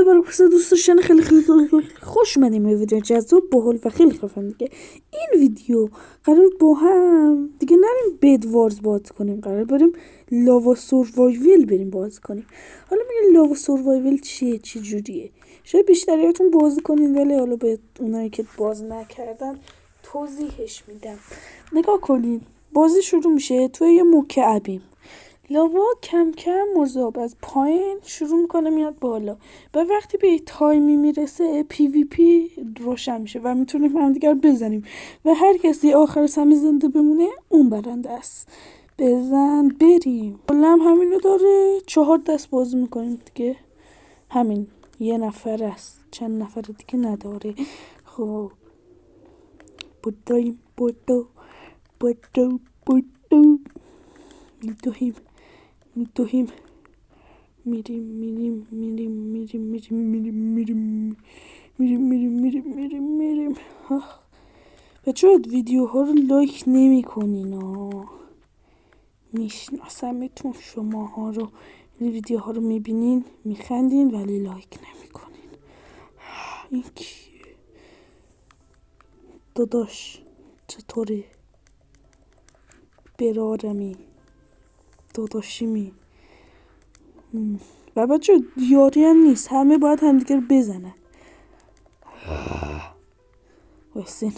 برای پس دوست داشتن خیلی خوش اومدیم به ویدیو جذاب باحال و خیلی خفن دیگه. این ویدیو قرار با هم دیگه نریم بد وارز باز کنیم، قرار بریم لاوا سوروایول بریم باز کنیم. حالا میگن لاوا سوروایول چیه، چه جوریه؟ شاید بیشتریاتون بازی کنین، ولی حالا به اونایی که باز نکردن توضیحش میدم. نگاه کنین، بازی شروع میشه توی یه مکعبیم. لاوا کم کم مذاب از پایین شروع میکنه میاد بالا و وقتی به یه تایمی میرسه پی وی پی روشن میشه و میتونیم همدیگر بزنیم و هر کسی آخر همه زنده بمونه اون برنده است. بزن بریم. کلا هم همینو داره، 4 دست بازی میکنیم دیگه. همین یه نفر است، چند نفر دیگه نداره. خب بودیم بودو میدوهیم میریم. بچه ویدیوها رو لایک نمی کنین میشناسمتون شماها رو. ویدیوها رو میبینین میخندین ولی لایک نمی کنین. این کیه؟ داداش چطوری؟ برادرمی داداشیمی. و بچه یاری هم نیست، همه باید همدیگر بزنن. وایسین.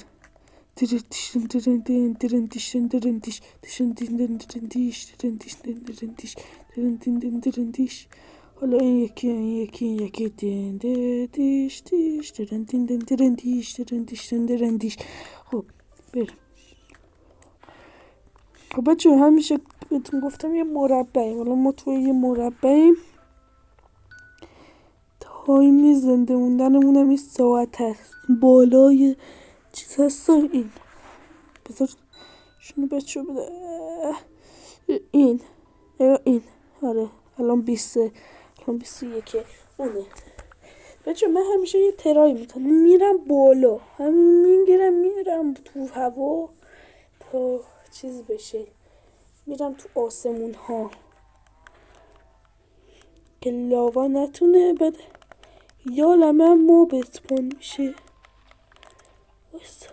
حالا این یکی خب بریم. خب بچه همیشه بهتون گفتم یه مربعیم. حالا ما توی یه مربعیم، تایم زنده موندنمون هم این ساعت هست. بالای چیز هست این. بذار شونو بچه بده. این آره الان 20 الان 21 اونه. بچه من همیشه یه ترای میرم بالا، میرم تو هوا تا چیز بشه، میرم تو آسمون ها که لاوا نتونه بده یا لمه ما بتپون میشه. بس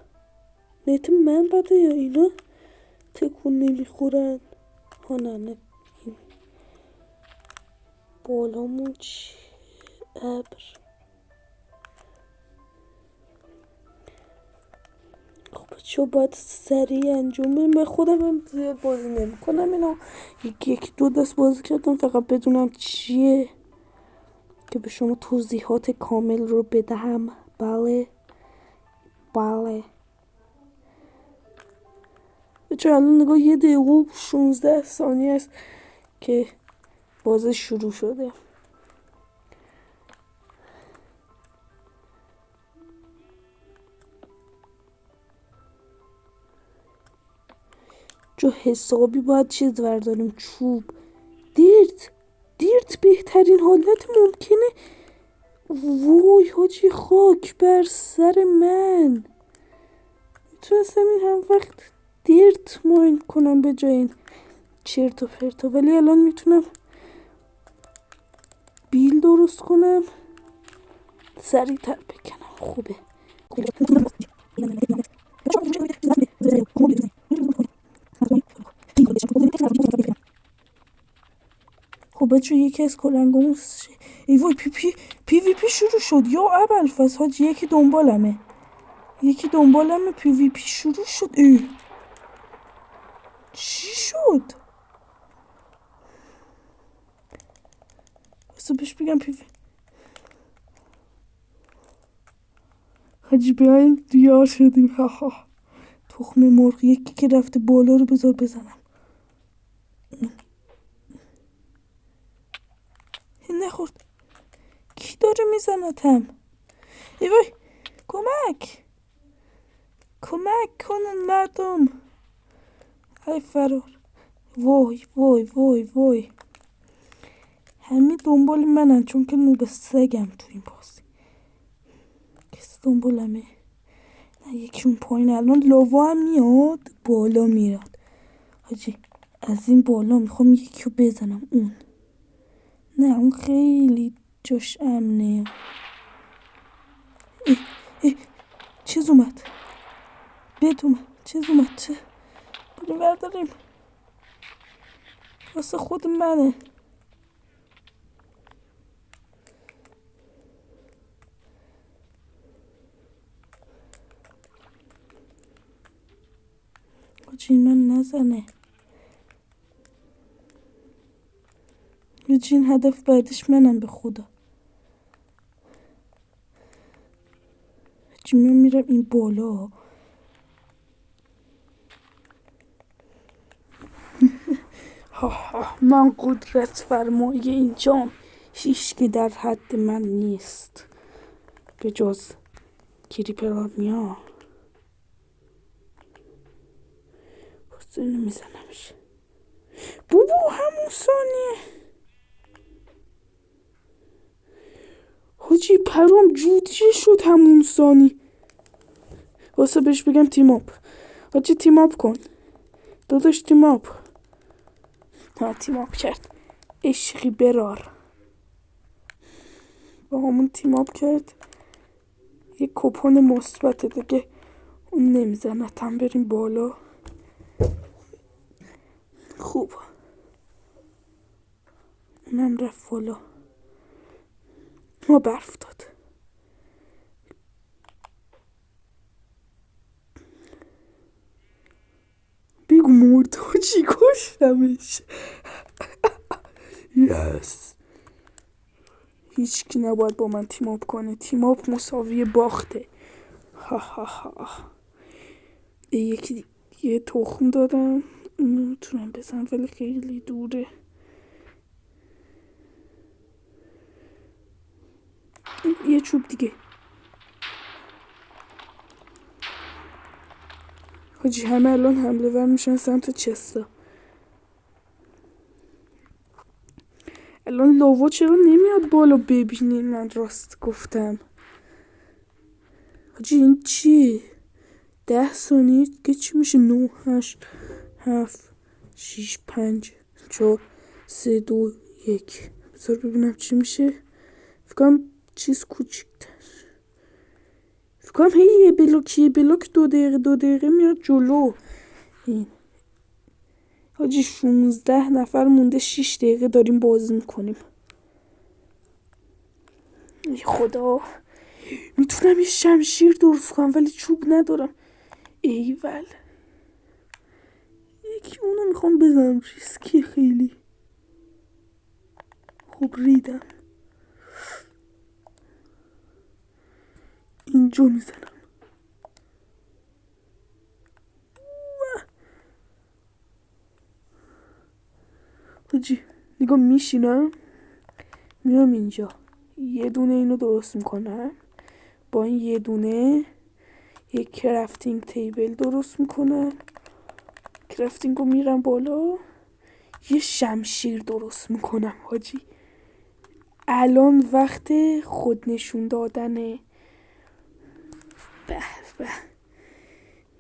نیت من بده یا اینا تکون نمیخورن. ها نه این بالامون چی؟ ابر. خب چه باید سریع انجام بدیم. به خودم هم زیاد بازی نمی کنم اینا، یکی 2 دست بازی کردم فقط بدونم چیه که به شما توضیحات کامل رو بدهم. بله بچه الان نگاه 1 دقیقه و 16 ثانیه است که بازی شروع شده. جو حسابی باید چیز برداریم، چوب. دیرت بهترین حالت ممکنه. وای حاجی خاک بر سر من. میتونستم این هم وقت دیرت ماین کنم به جای این چرت و پرتا، ولی الان میتونم بیل درست کنم سریعتر بکنم. خوبه. خب بچه یکی از کلنگامون ای وای پی وی پی شروع شد. یا ابوالفضل حاجی یکی دنبالمه پی وی پی شروع شد. چی شد؟ بسا بهش بگم پی وی حاجی بیاین دیار شدیم. تخم مرغ. یکی که رفته بالا رو بذار بزنم. نخورد. کی داره میزنتم؟ ای وای کمک کنن مردم. ای فرار. وای همه دنبال منن چون که نوب سگم تو این بازی. کسی دنبالمه؟ نه یکی اون پایین الان لاوا هم میاد بالا میاد. حاجی از این بالا میخوام یکی رو بزنم. اون نه اون خیلی جاش امنه. چیز اومد، بد اومد، چیز اومد، چه بریم برداریم، واسه خود منه. حاجی من نزنه، حاجی این هدف بعدش منم به خدا. حاجی من میرم این بالا. من قدرت فرمای اینجام، هیچ که در حد من نیست به جز کریپرانیا. بسته نمیزنمش بابا، همون ثانیه حاجی پرام جوتیه شد همون ثانیه. واسه بهش بگم تیم اپ. حاجی تیم اپ کن داداش، تیم اپ. ها تیم اپ کرد، عشقی برار با همون تیم اپ کرد. یه کپون مثبت دیگه اون نمیزنه. تم بریم بالا. خوب اونم رفت بالا. ما برف داد. بگو مرد چی کشتمش. یس هیچ کی نباید با من تیم اپ کنه. تیم اپ مساوی باخته. ها ها ها. یکی یه تخم دادم میتونم بزنم ولی خیلی دوره. یه چوب دیگه. حاجی همه الان حمله ور میشن سمت چستا. الان لاوا چرا نمیاد بالا ببینین من راست گفتم. حاجی این چیه؟ 10 ثانیه که چی میشه؟ 9 8 7 6 5 4 3 2 1. بذار ببینم چی میشه. فکرم چیز کوچیک‌تر. فکرم یه بلوک 2 دقیقه میاد جلو. این حاجی 16 نفر مونده، 6 دقیقه داریم بازی میکنیم. ای خدا میتونم یه شمشیر درست کنم ولی چوب ندارم. ایول یکی اونو میخوام بزنم، ریسکی خیلی. خب ریدم. اینجا میزنم. حاجی نگاه میشینم میام اینجا یه دونه اینو درست میکنم. با این یه دونه یک کرافتینگ تیبل درست میکنم. کرافتینگو میرم بالا. یه شمشیر درست میکنم. حاجی الان وقت خود نشون دادنه. به به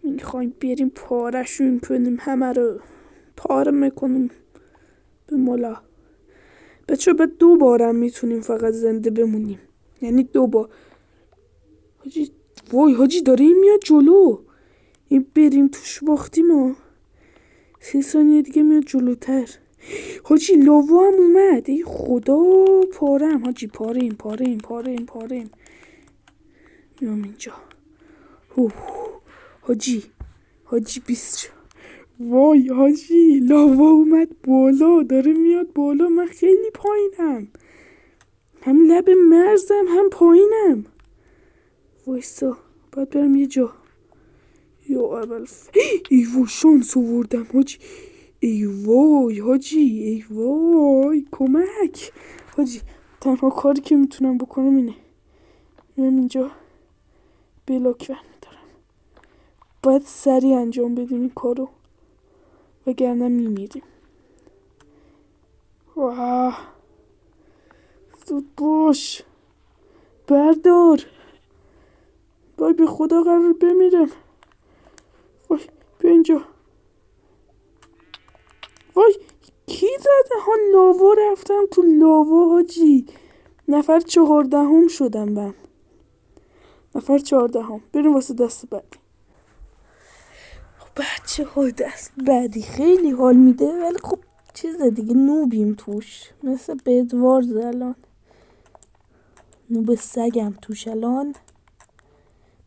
میخوایم بریم پارشون کنیم، همه رو پاره میکنیم به مولا. بچه به 2 بارم میتونیم فقط زنده بمونیم، یعنی 2 بار. حاجی وای حاجی داره این میاد جلو. این بریم توش باختیم ما. 30 ثانیه دیگه میاد جلوتر. حاجی لاوا هم اومد. ای خدا پارم حاجی. پاریم میام اینجا. حاجی 20. وای حاجی لاوا اومد بالا، داره میاد بالا. من خیلی پایینم، هم لب مرزم هم پایینم. وایسا باید برم یه جا. یا اول ای وای شانس آوردم حاجی. ای وای حاجی، ای وای کمک. حاجی تنها کاری که میتونم بکنم اینه میام اینجا بلاک برمیدارم. باید سریع انجام بدیم این کارو وگرنه میمیریم. زود باش بردار. وای به خدا قرار بمیرم. وای بیا اینجا. وای کی زده ها؟ لاوا رفتم تو لاوا حاجی. نفر 14 شدم من. نفر 14. بریم واسه دست بعدی. بچه ها دست بعدی خیلی حال میده، ولی خب چیز دیگه نوبیم توش، مثل بدوارز الان نوب سگم توش الان.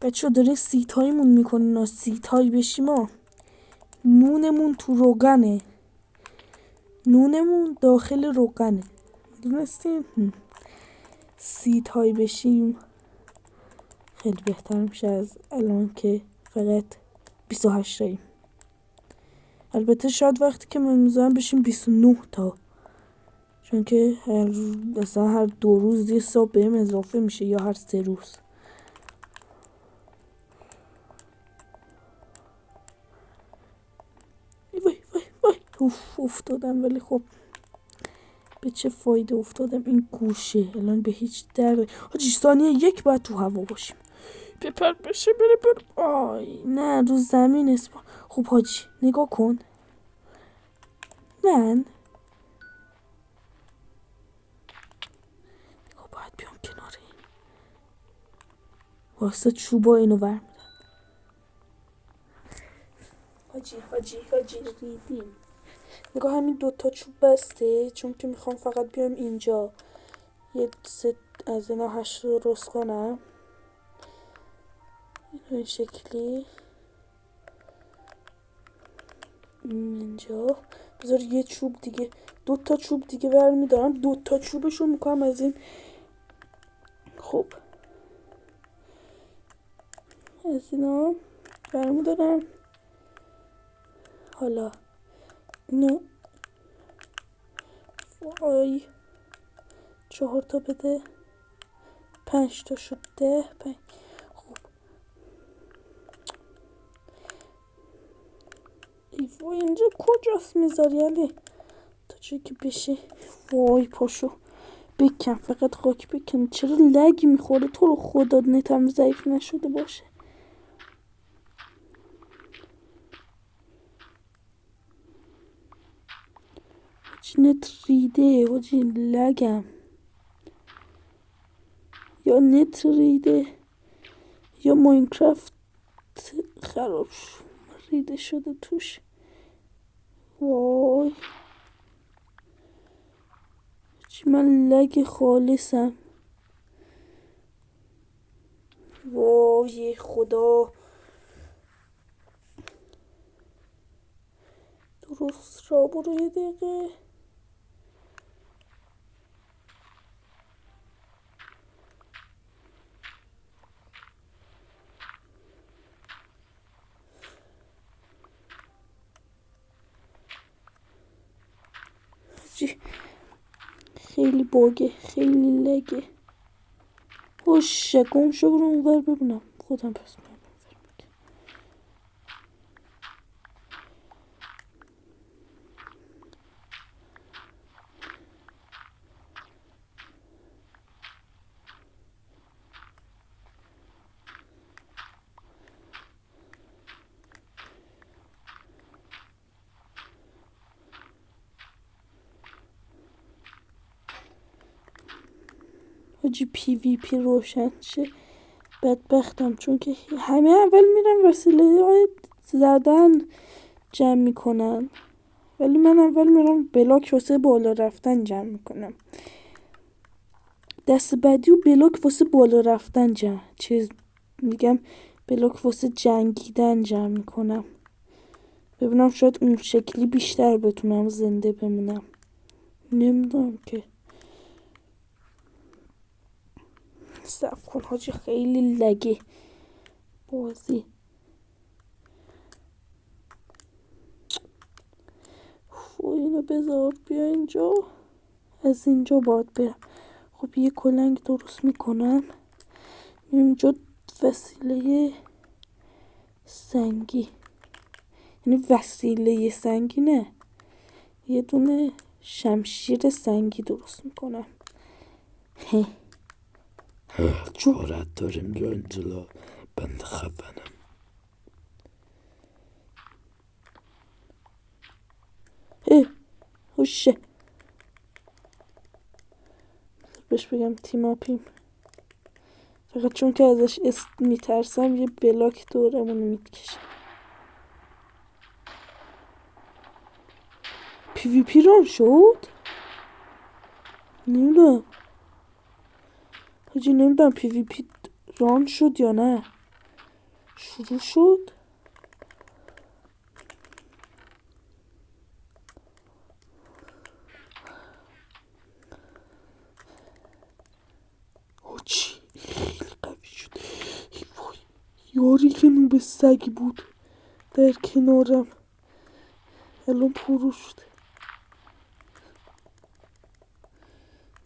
بچه ها داره سیتایمون میکنین، سیتای بشیم ما. نونمون تو روغنه، نونمون داخل روغنه، دونستین؟ سیتای بشیم خیلی بهتر میشه از الان که فقط 28 تاییم. البته شاید وقتی که من میذارم بشیم 29 تا، چون که هر 2 روز یه صبح بهم اضافه میشه، یا هر 3 روز. وای وای وای افتادم، ولی خب به چه فایده افتادم؟ این گوشه الان به هیچ درد. حاجی ثانیه 1 باید تو هوا باشیم، بپر بشه بره. آی نه رو زمین اسم. خب حاجی نگاه کن، من باید بیام کنار این واسه چوبا اینو برمیدم. حاجی ریدیم. نگاه همین 2 تا چوب بسته، چون که میخوام فقط بیام اینجا یه ست از اینا 8 رو درست کنم. این شکلی اینجا بذار یه چوب دیگه، 2 تا چوب دیگه برمیدارم، 2 تا چوبشو میکنم از این. خب از اینا برمیدارم. حالا اینو وای 4 تا بده، 5 تا شد 10. خب وای اینجا کجاست میذاری علی؟ تا چه که بشه. وای پاشو بکن، فقط خاک بکن. چرا لگ میخوره؟ تو رو خدا نتم ضعیف نشده باشه. حاجی نت ریده، حاجی لگم، یا نت ریده یا ماینکرافت خراب شد، ریده شده توش. وای چی من لگ خالصم. وای خدا درست را برو یه دقیقه. خیلی باگه، خیلی لگه. خوش گم شو برو اونور ببینم خودم پس میام. حاجی پی وی پی روشن شه بدبختم، چون که همه اول میرن وسیله زدن جمع میکنن، ولی من اول میرم بلاک واسه بالا رفتن جمع میکنم. دست بعدی و بلاک واسه بالا رفتن میگم بلاک واسه جنگیدن جمع میکنم، ببینم شاید اون شکلی بیشتر بتونم زنده بمونم. نمیدونم که. صبر کن حاجی خیلی لگه بازی. اینو بذار بیا اینجا، از اینجا باید برم. خب یه کلنگ درست میکنم اینجا، وسیله سنگی، یعنی وسیله سنگی نه، یه دونه شمشیر سنگی درست میکنم. جورت داریم جا انجلا بند خفنم. هوشه بهش بگم تیماپیم، فقط چون که ازش میترسم یه بلاک دورمون میکشم. پی وی پی ران شد؟ نمیدونم حاجی، نمیدونم پی وی پی ران شد یا نه. شروع شد. حاجی خیلی قوی شد. ای وای، یاری که نوب سگی بود در کنارم الان پرو شد.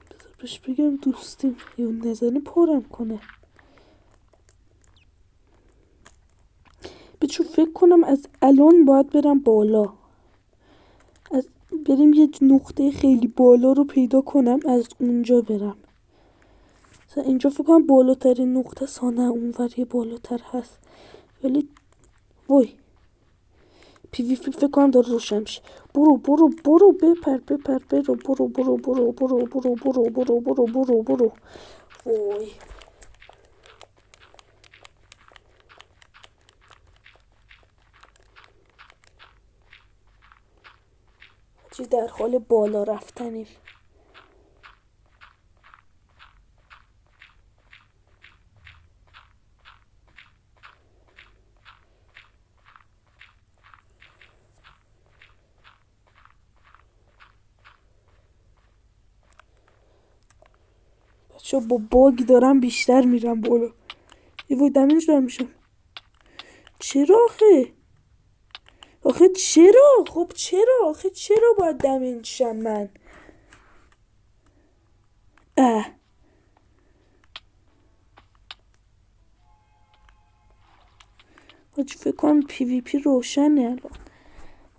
بذار بهش بگم دوستیم یا نزنی پرم کنه. بچو فکر کنم از الان باید برم بالا، بریم یه نقطه خیلی بالا رو پیدا کنم، از اونجا برم. اینجا فکر کنم بالاترین نقطه سانه، اونور یه بالاتر هست ولی وای پی وی پی فکر کنم داره روشن میشه. برو برو برو بپر برو برو برو برو برو برو برو برو برو برو برو. وای چی در حال بالا رفتنیم. بچه با باگ دارم بیشتر میرم بالا. ای وای دمیج دارم میشم. چرا آخه چرا؟ خب چرا؟ آخه چرا باید دمیج شم من؟ حاجی فکر کنم پی وی پی روشنه الان.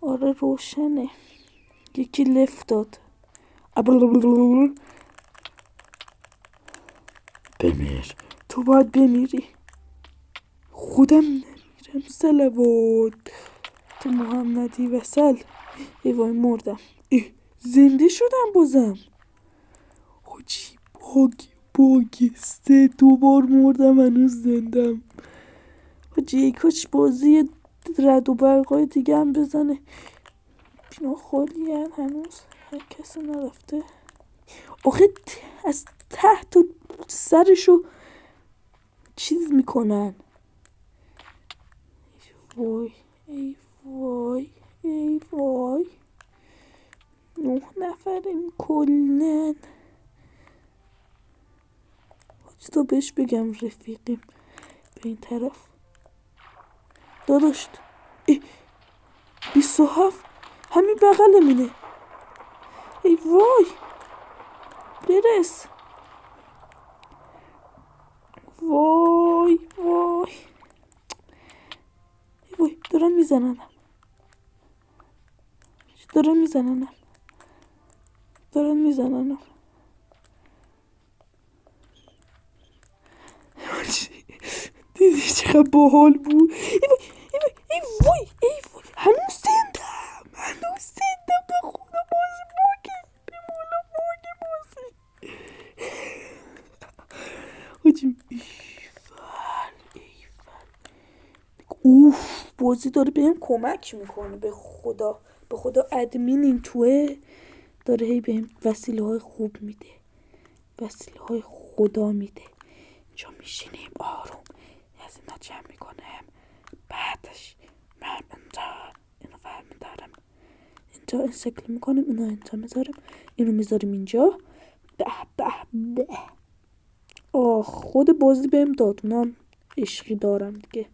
آره روشنه. یکی لفت داد. بمیر. تو باید بمیری. خودم نمیرم. صلوات تو محمدی وصل. ای وای مردم. زنده شدم بازم. حاجی باگ 3 بار مردم هنوز زندم. حاجی کاش بازی رد و برقای دیگه هم بزنه. اینا خالی هنوز هر کسی نرفته. آخه از ته تا سرشو چیز میکنن. وای ای وای ای وای 9 نفریم کلن. حاجی تو بهش بگم رفیقیم به این طرف داداشت. 27 همین بغلمونه. ای وای برس. وای وای ای وای دارن میزننم. دیدی چقدر باحال بود. ای وای هنوز زندم به خدا. بازی باگه بمالا باگه بازی. حاجی اوف بازی داره بهم کمک میکنه. به خدا ادمین این توه داره هی بهم وسیله های خوب میده، وسیله های خدا میده. اینجا میشینیم آروم از اینا جمع میکنم، بعدش من اینو برمیدارم اینجا انسکل میکنم، اینو اینجا میذارم، اینو میذاریم اینجا. به خود بازی بهم داد. اونم عشقی دارم دیگه.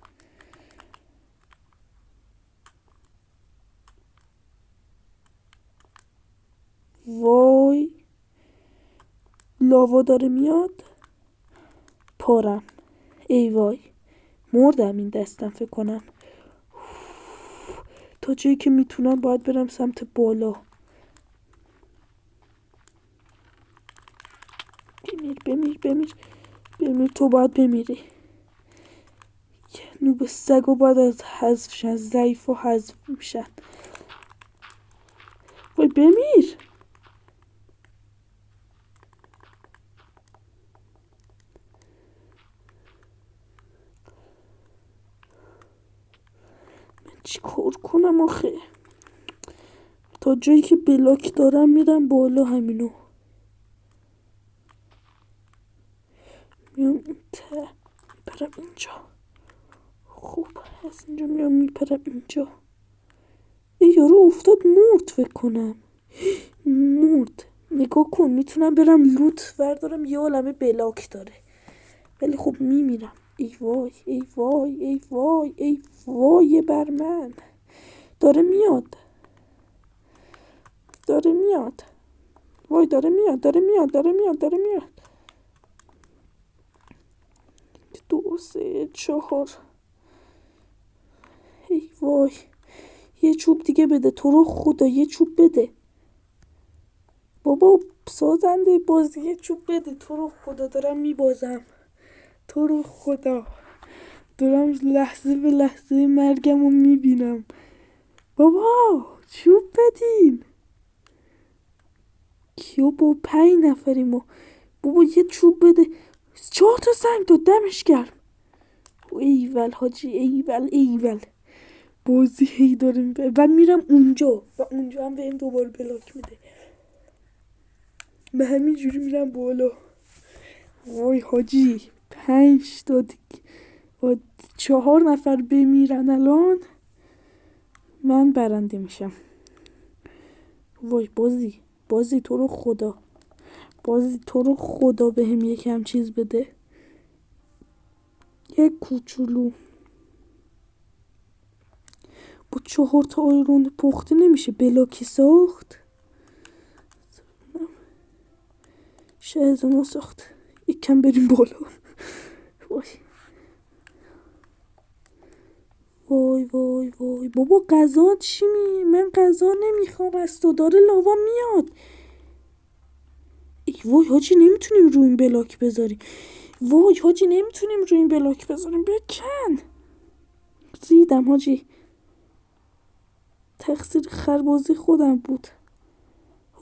وای لاوا داره میاد پارم. ای وای مردم این دستم فکر کنم. تا جایی که میتونم باید برم سمت بالا. بمیر تو باید بمیری. نوب سگو باید از حذف شن، ضعیف و حذف میشن. وای بمیر. چی کار کنم آخه؟ تا جایی که بلاک دارم میرم بالا همینو. میام این ته میپرم اینجا. خوب از اینجا میام میپرم اینجا. این یارو افتاد مرد فکر کنم. مرد. نگاه کن میتونم برم لوت بردارم، یه عالمه بلاک داره ولی خب میمیرم. ای وای ای وای ای وای ای وای بر من. داره میاد وای داره میاد 2 3 4. ای وای یه چوب دیگه بده تو رو خدا، یه چوب بده بابا سازنده بازی، یه چوب بده تو رو خدا. دارم میبازم تو رو خدا، دارم لحظه به لحظه مرگم رو میبینم. بابا چوب بدین. کیو با 5 نفریم ما. بابا یه چوب بده. 4 تا سنگ داد دمش گرم. ایول حاجی ایول. بازی هی داره و میرم اونجا و اونجا هم بهم دوباره بلاک میده. به همین جوری میرم بالا. وای حاجی 5 تا دیگه 4 نفر بمیرن الان من برنده میشم. وای بازی تو رو خدا بهم یکم چیز بده. یک کوچولو با 4 تا آیرون پخته نمیشه بلاکی ساخت. شاید ما ساخت. یکم بریم بالا. وای بابا غذا چی من غذا نمیخوام از تو، داره لاوا میاد. ای وای حاجی نمیتونیم روی این بلاک بذاریم. بکن. ریدم حاجی. تقصیر خربازی خودم بود.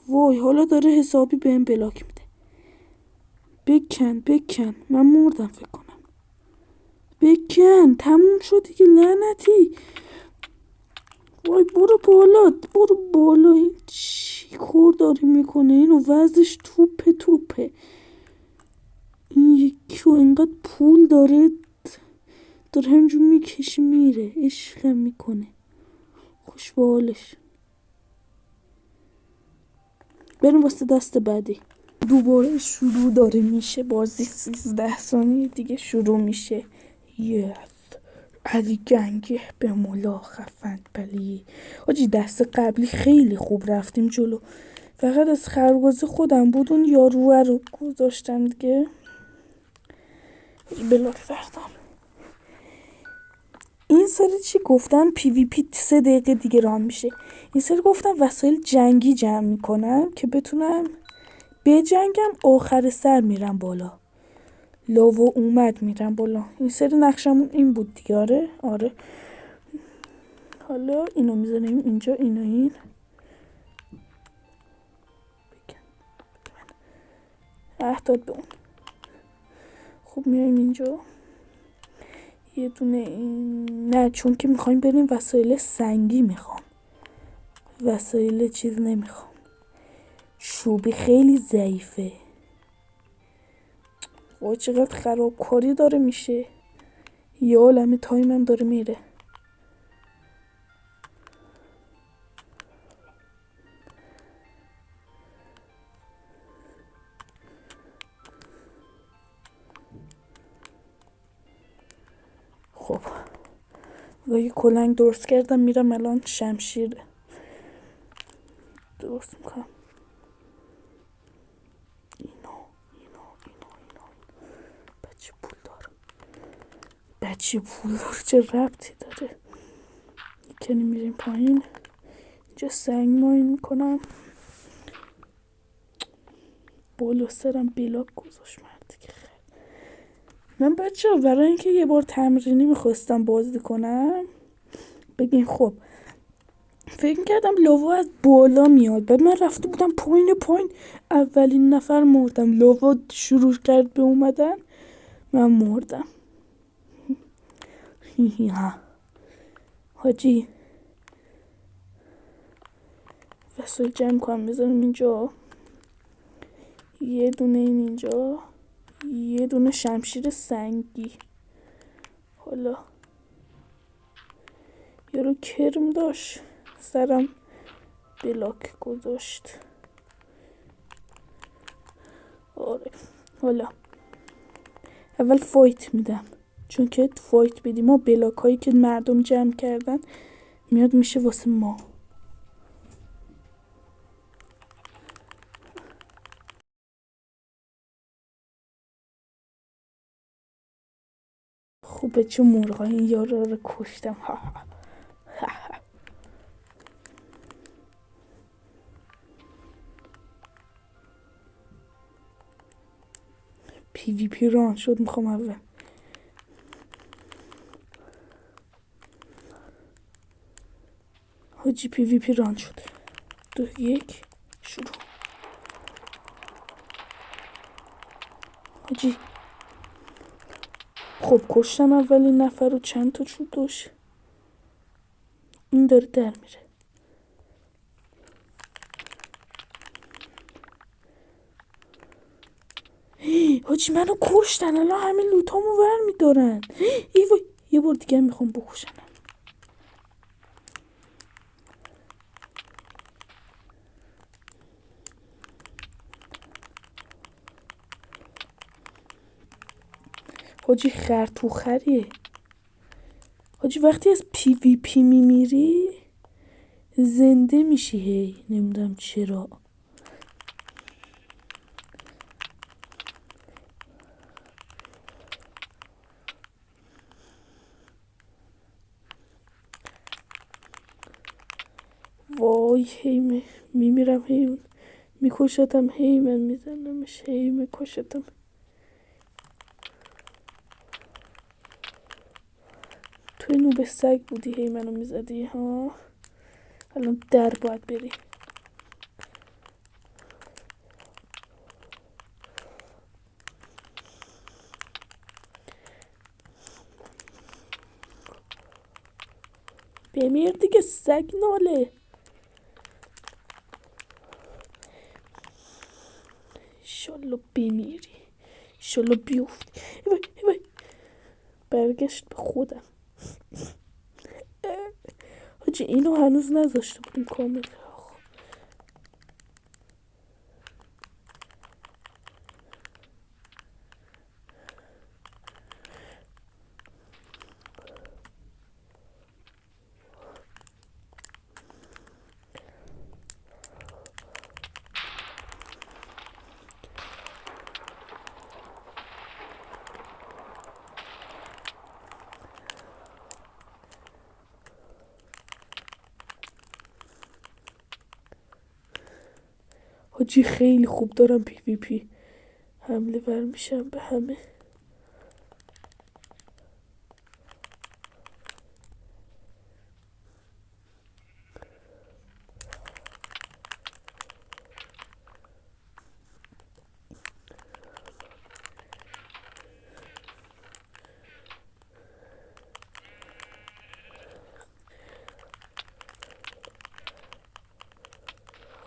وای حالا داره حسابی بهم بلاک میده. بکن من مردم فکر کنم. بکن تموم شد دیگه لعنتی. وای برو بالا. این چی کار داره میکنه؟ اینو وزش توپه. این یکی اینقدر پول داره همجور میکشه میره. عشقم میکنه. خوش به حالش. بریم واسه دست بعدی. دوباره شروع داره میشه بازی. 13 ثانیه دیگه شروع میشه. علی گنگه به مولا خفند بلی. حاجی دست قبلی خیلی خوب رفتیم جلو، فقط از خربازی خودم بود اون یاروه رو گذاشتم دیگه. بلاک فردم. این سری چی گفتم؟ پی وی پی 3 دقیقه دیگه ران میشه. این سری گفتم وسایل جنگی جمع میکنم که بتونم بجنگم. آخر سر میرم بالا. لاوا اومد میرم بالا. این سری نقشمون این بود دیگه. آره حالا اینو میذاریم اینجا. این داد به اون. خب میایم اینجا یه دونه این. نه چون که میخوایم بریم وسایل سنگی میخوام، وسایل چیز نمیخوام. چوبی خیلی ضعیفه. وای چقدر خرابکاری داره میشه. یه عالمه تایمم داره میره. خب یه کلنگ درست کردم میرم الان شمشیر درست میکنم. اینا بچه پول داره چه ربطی داره. کنی میریم پایین. اینجا سنگ ماین میکنم. بالا سرم بلاک گذاشت مرد که خیلی. من بچه برای اینکه یه بار تمرینی میخواستم بازی کنم بگیم خب فکر کردم لاوا از بالا میاد، بعد من رفته بودم پایین اولین نفر مردم. لاوا شروع کرد به اومدن من مردم. حاجی وسایل جمع کنم بذارم اینجا، یه دونه اینجا، یه دونه شمشیر سنگی. حالا یارو کرم داشت سرم بلاک گذاشت. آره حالا اول فایت میدم، چون که فایت بدیم ما بلاک هایی که مردم جمع کردن میاد میشه واسه ما. خوبه چون مرغا این یارو رو کشتم. پی وی پی ران شد. میخوام اول حاجی پی وی پی ران شد. 2 1 شروع. حاجی خب کشتم اولین نفر رو. چند تا چوب داشت؟ این داره در میره. حاجی منو کشتن، الان همه لوتامو ور میدارن. ای وای یه بار دیگه میخوام بکشنم. حاجی خر تو خریه. حاجی وقتی از پی وی پی میمیری زنده میشی. هی نمیدونم چرا. وای هی میمیرم، هی میکشتم، هی من میزنمش، هی میکشتم. توی نوب سگ بودی هی منو میزدی ها. الان در باید بری. بمیر دیگه سگ ناله. ایشالله بمیری، ایشالله بیفتی. برگشت به خودم. حاجی اینو هنوز نذاشته بودیم کامل. حاجی خیلی خوب دارم پی وی پی حمله ور میشم به همه.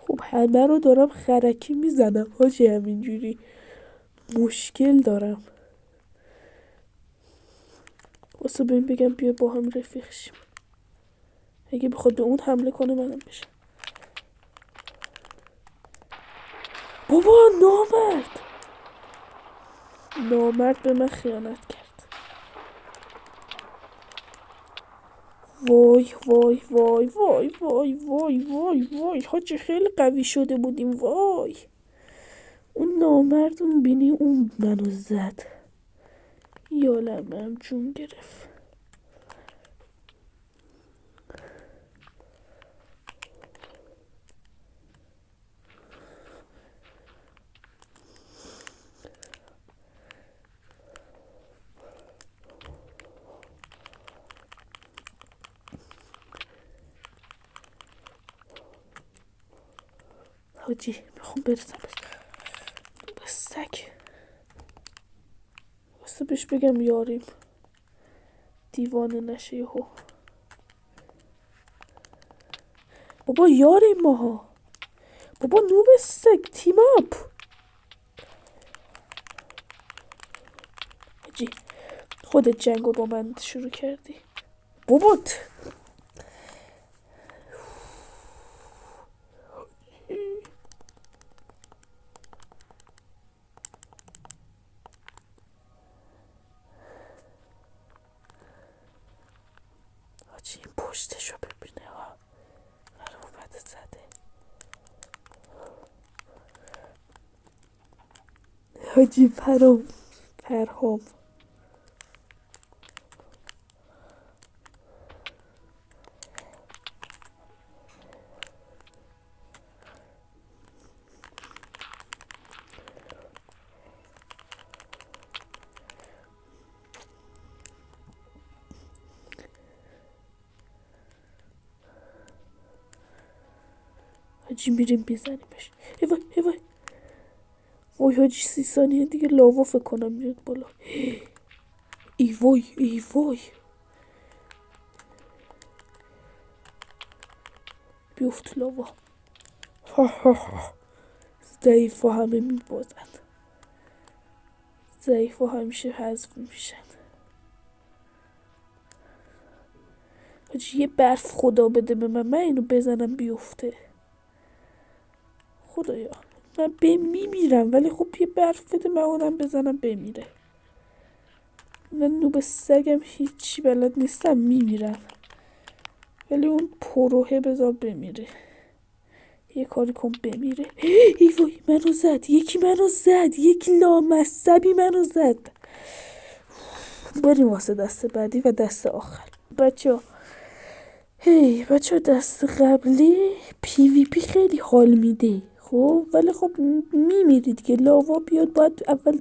خب همه رو دارم خرکی میزنم حاجی. همینجوری مشکل دارم. واسه بهم بگم بیا با هم رفیق شیم. اگه بخواد به اون حمله کنه منم بشم. بابا نامرد به من خیانت کرد. وای وای وای وای وای وای وای وای حاجی خیلی قوی شده بودیم. وای اون نامرد اون بینی اون منو زد. یالمم جون گرفت. حاجی میخوام برسم به سگ. واسه بهش بگم یاریم دیوانه نشه یهو. بابا یاریم ماها. بابا نوب سگ تیم اپ. حاجی خودت جنگو با من شروع کردی بابات. حاجی این پشتشو ببینه ها. اومده زده. حاجی پرهام حاجی میریم بزنیمش. وای وای حاجی 30 ثانیه دیگه لاوا فکر کنم میاد بالا. ای وای بیفت لاوا. ضعیف همه میبازن. ضعیف همیشه حذف میشن. حاجی یه برف خدا بده به من اینو بزنم بیفته. خدایا من میمیرم ولی خب یه برف بده من اونم بزنم بمیره. من نوب سگم هیچی بلد نیستم میمیرم ولی اون پروه بذار بمیره. یه کاری کن بمیره. ای وای منو زد. یکی لامصبی منو زد. بریم واسه دست بعدی و دست آخر بچه ها. دست قبلی پی وی پی خیلی حال میده خب ولی خب میمیرید که لاوا بیاد باید اول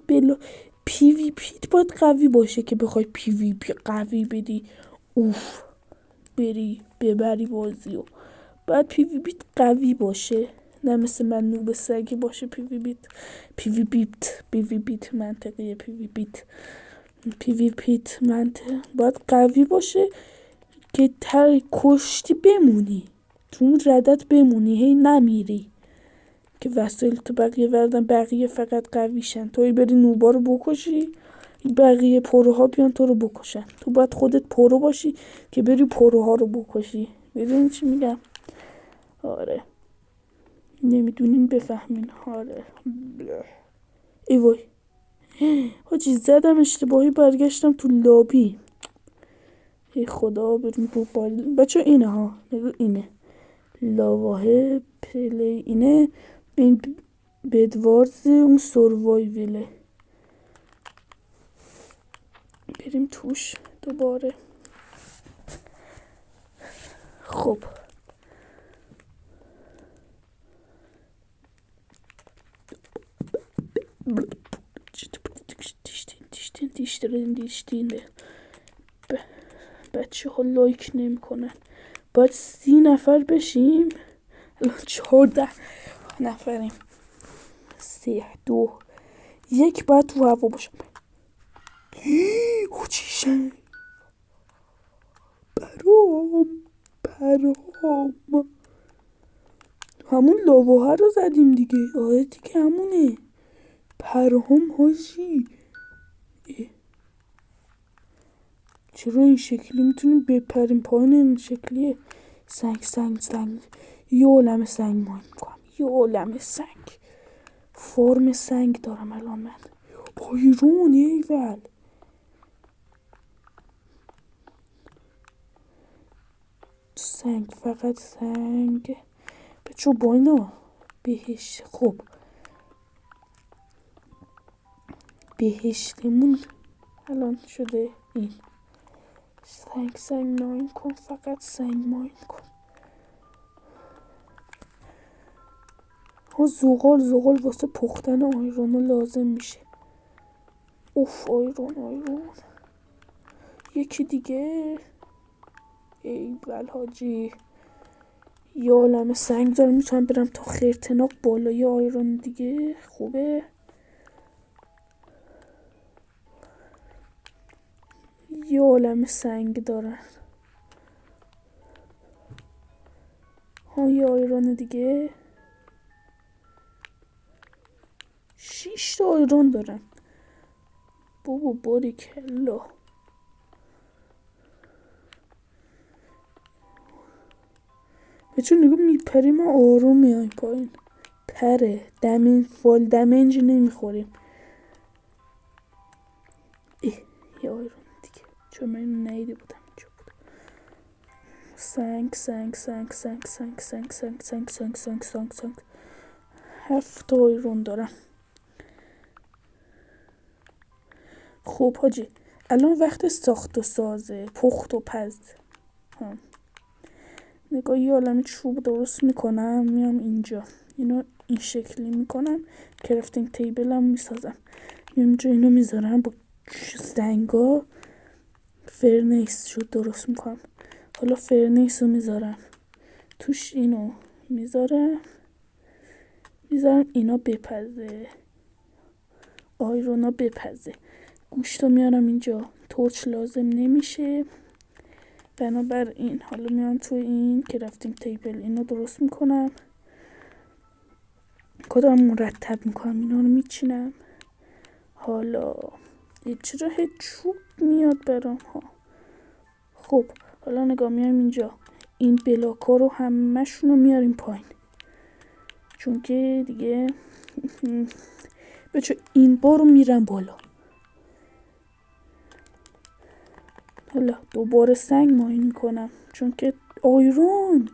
پی وی پی باید قوی باشه که بخوای پی وی پی قوی بدی بری ببری بازیو. باید پی وی بیت قوی باشه نه مثل من نوب سگی باشه. پی وی بیت منطقیه. پی وی پیت باید قوی باشه که کشتی بمونی تو اون ردت بمونی هی نمیری که وسایل تو بقیه وردن بقیه فقط قویشن توی بری نوبا رو بکشی بقیه پروها بیان تو رو بکشن. تو باید خودت پرو باشی که بری پروها رو بکشی. میدونی چی میگم؟ آره نمیدونین بفهمین. آره ای وای حاجی زدم اشتباهی برگشتم تو لابی. ای خدا بریم بچه اینه ها. اینه لاواه پلی اینه. این بدوارز اون سروایویله. بریم توش دوباره. خب دیشتین بچه ها لایک نمی کنن. باید 30 نفر بشیم. الان 14 نفریم. 3 2 1 باید تو هوا باشم. او چیشه پرام همون لاواه رو زدیم دیگه. آره دیگه همونه پرهام حاجی. چرا این شکلی میتونیم بپریم پایین؟ این شکلیه. سنگ یه عالم سنگ ماین میکنم. یه عالم سنگ فرم سنگ دارم الان من. آیرون ایول. سنگ فقط سنگ بچه با اینا بهشت. خب بهشتمون الان شده این. سنگ ماین کن. فقط سنگ ماین کن. ها زغال واسه پختن آیرون لازم میشه. اوف آیرون یکی دیگه. ایول حاجی یه عالم سنگ دارم میتونم برم تا خرتناق بالای آیرون دیگه. خوبه یه عالم سنگ دارن. ها یه آیرون دیگه. 6 تا آیرون دارم. بابا باریکلا. بچه نگاه میپریم و آروم میایم پایین. پره فال دمیج نمیخوریم. یه آیرون دیگه، چون من اینو نیده بودم. اینجا بود. سنگ 7 آیرون دارم. خب حاجی الان وقت ساخت و سازه، پخت و پز. نگاه یه عالمه چوب درست میکنم، میام اینجا اینو این شکلی میکنم، کرافتینگ تیبلم میسازم، اینجا اینو میذارم با سنگا فرنیس شد درست میکنم. حالا فرنیس رو میذارم توش، اینو میذارم اینا بپزه، آیرونا بپزه. گوشت رو میارم اینجا، تورچ لازم نمیشه. بنابراین حالا میام توی این کرافتینگ تیبل اینو درست میکنم، کدام مرتب میکنم، اینا رو میچینم. حالا چرا هیچ چوب میاد برام ها. خب حالا نگاه میام اینجا، این بلاکا رو همشون رو میاریم پایین، چون که دیگه بچه این بار رو میرم بالا. حالا دوباره سنگ ماین میکنم، چون که آیرون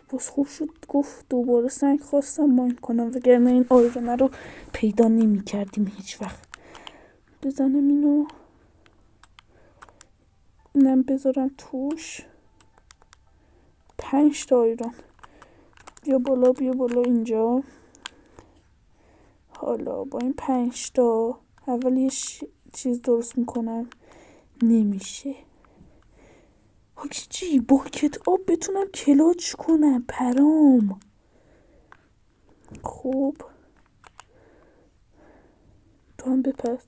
باز خوب شد گفت دوباره سنگ خواستم ماین کنم، وگرنه این آیرون رو پیدا نمی کردیم هیچ وقت. بزنم اینم بذارم توش. 5 تا آیرون. بیا بالا اینجا. حالا با این 5 تا اول یه چیز درست میکنم، نمیشه. حاجی با کتاب بتونم کلاچ کنم پرام. خب تو هم بپز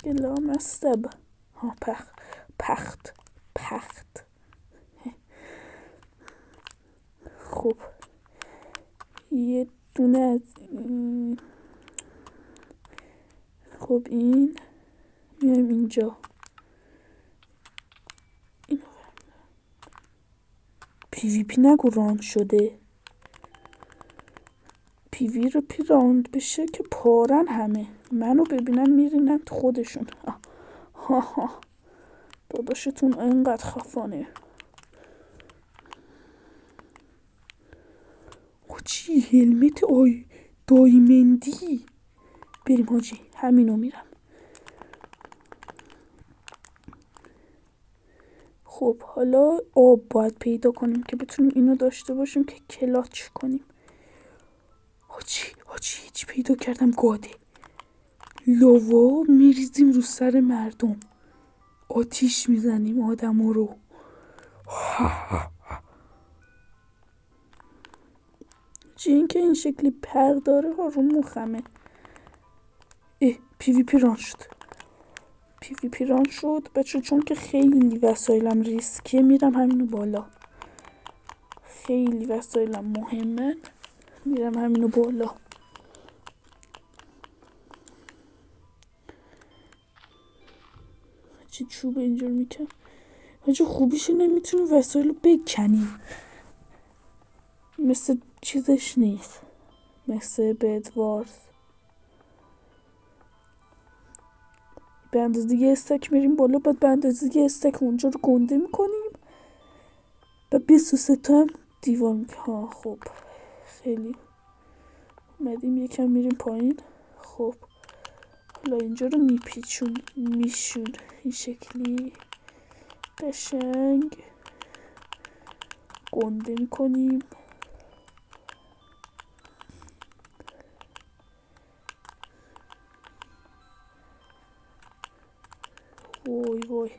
گلام استب. ها پخت. خب یه دونه از این. خب این میایم اینجا، اینو PVP نگو راند شده. PV رو راند بشه که پارن همه، منو ببینن میرینن تو خودشون. ها داداشتون اینقدر خفانه. حاجی هلمت دایمندی. بریم حاجی همینو میرم. خب حالا آب باید پیدا کنیم که بتونیم اینو داشته باشیم که کلاچ کنیم. حاجی هیچ پیدا کردم، گاده لاوا میریزیم رو سر مردم، آتیش میزنیم آدمو رو. این که این شکلی پر داره ها رو مخمه. PVP ران شد بچه، چون که خیلی وسایلم ریسکیه میرم همینو بالا، خیلی وسایلم مهمه میرم همینو بالا. چه چوب اینجور میکنم حاجی، خوبیشه نمیتونیم وسایل رو بکنیم، مثل چیزش نیست، مثل بدوارز. به اندازه یه استک میریم بالا، بعد به اندازه یه استک اونجا رو گنده میکنیم و 23 تا هم دیوار میکنیم. خب خیلی اومدیم یکم میریم پایین. خب حالا اینجا رو میشون این شکلی قشنگ گنده میکنیم. وای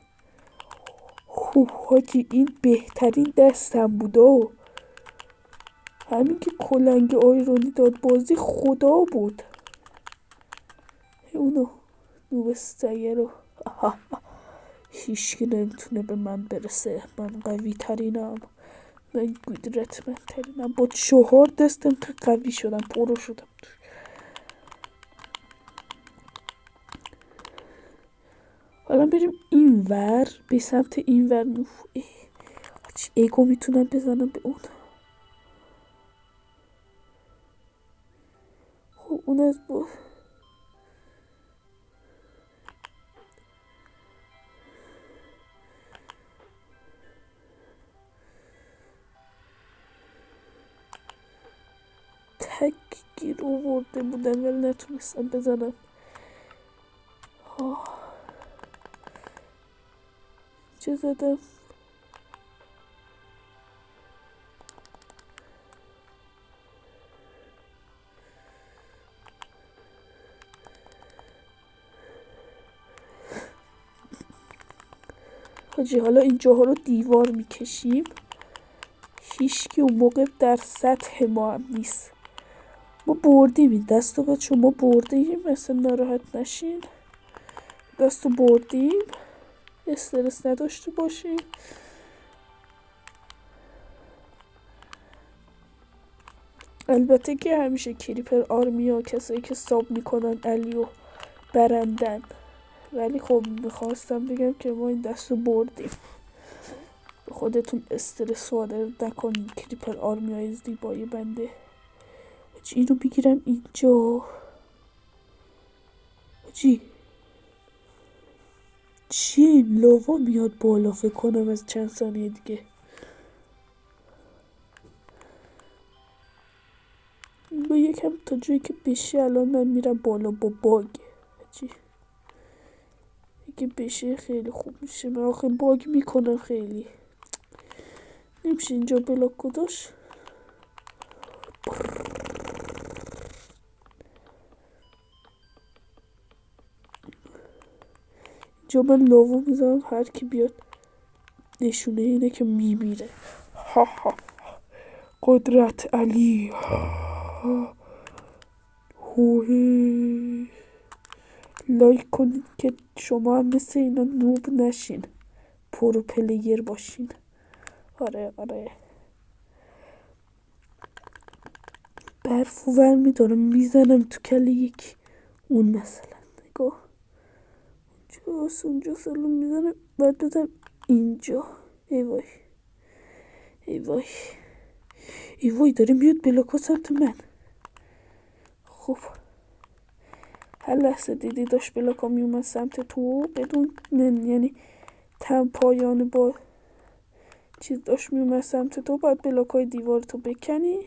حاجی این بهترین دستم بوده، همین که کلنگ آیرونی داد بازی خدا بود. اونو نوب سگه رو هیچکی نمیتونه به من برسه. من قوی ترینم، من قدرتمندترینم. با 4 دست انقدر قوی شدم، پرو شدم. حالا بریم اینور، به سمت اینور. اگو میتونم بزنم به اون. خب اون از تک گیر آورده بودن ولی نتونستم بزنم. چه زدم؟ حاجی حالا اینجاها رو دیوار میکشیم. هیچکی اون موقع در سطح ما هم نیست. ما بردیم این دست رو بچه، ما بردیم. مثلا ناراحت نشین، دست رو بردیم، استرس نداشته باشیم. البته که همیشه کریپر آرمیا کسایی که ساب میکنن علیو برندن، ولی خب میخواستم بگم که ما این دست رو بردیم. به خودتون استرس وارد نکنین. کریپر آرمیای زیبای بنده. اینو بگیرم اینجا. چیه این لاوا میاد بالا؟ فکر کنم از چند ثانیه دیگه. با یکم تا جایی که بشه الان من میرم بالا با باگ. اگه بشه خیلی خوب میشه. من آخه باگ میکنم خیلی. نمیشه اینجا بلاک گذاشت. اینجا من لاوا میذارم، هر کی بیاد نشونه اینه که میمیره. قدرت علی. لایک کنید که شما هم مثل اینا نوب نشین، پرو پلیر باشین. آره برف ور میدارم میزنم تو کله یکی. اون مثلا نگاه اونجا سلام میزنم، باید بزنم اینجا. ای وای داره میاد بلاکا سمت من. خب هر لحظه دیدی داشت بلاکا میومد سمت تو بدون یعنی تم پایان با چیز داشت میومد سمت تو، باید بلاکای دیوار تو بکنی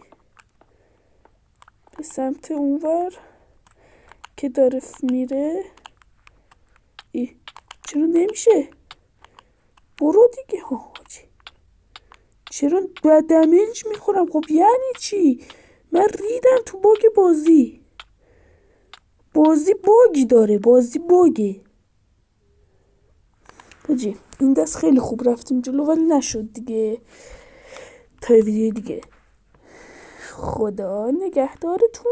به سمت اونور که داره میره. چرا نمیشه؟ برو دیگه. چرا باید دمیج میخورم؟ خب یعنی چی؟ من ریدم تو باگ بازی باگی داره. بازی باگه حاجی. این دست خیلی خوب رفتیم جلو ولی نشد دیگه. تا ویدیو دیگه. خدا نگهدارتون.